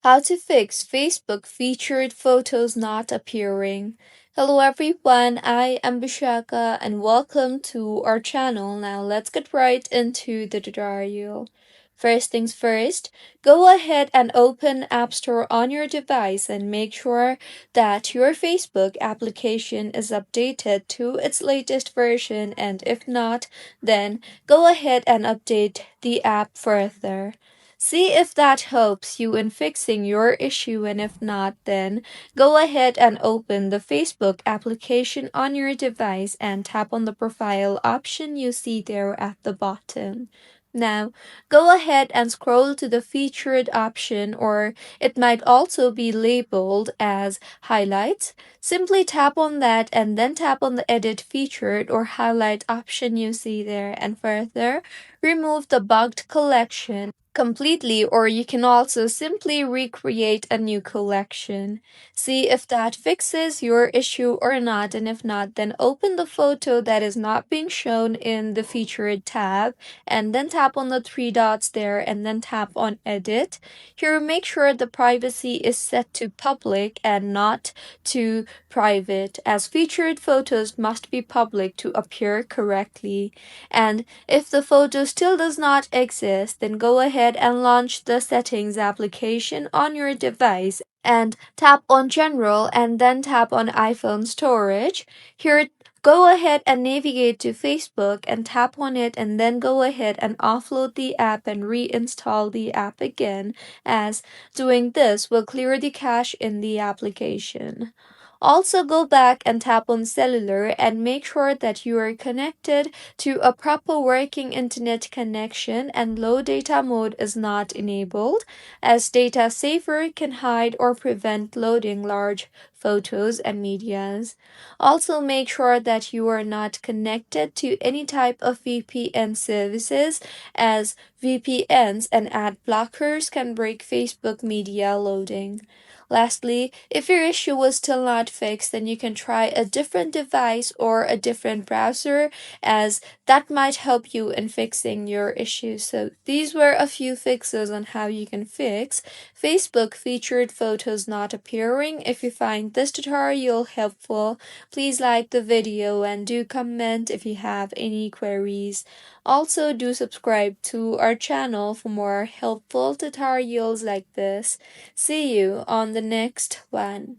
How to fix Facebook featured photos not appearing. Hello everyone, I am Bishaka and welcome to our channel. Now let's get right into the tutorial. First things first, go ahead and open App Store on your device and make sure that your Facebook application is updated to its latest version, and if not, then go ahead and update the app further. See if that helps you in fixing your issue, and if not, then go ahead and open the Facebook application on your device and tap on the profile option you see there at the bottom. Now, go ahead and scroll to the featured option, or it might also be labeled as highlights. Simply tap on that and then tap on the edit featured or highlight option you see there, and further remove the bugged collection completely, or you can also simply recreate a new collection. See if that fixes your issue or not, and if not, then open the photo that is not being shown in the featured tab and then tap on the three dots there and then tap on edit. Here, make sure the privacy is set to public and not to private, as featured photos must be public to appear correctly. And if the photo still does not exist, then go ahead and launch the settings application on your device and tap on general and then tap on iPhone storage. Here, go ahead and navigate to Facebook and tap on it, and then go ahead and offload the app and reinstall the app again, as doing this will clear the cache in the application. Also, go back and tap on cellular and make sure that you are connected to a proper working internet connection and low data mode is not enabled, as data saver can hide or prevent loading large photos and medias. Also, make sure that you are not connected to any type of VPN services, as VPNs and ad blockers can break Facebook media loading. Lastly, if your issue was still not fixed, then you can try a different device or a different browser, as that might help you in fixing your issue. So these were a few fixes on how you can fix Facebook featured photos not appearing. If you find this tutorial helpful, please like the video and do comment if you have any queries. Also, do subscribe to our channel for more helpful tutorials like this. See you on the next one.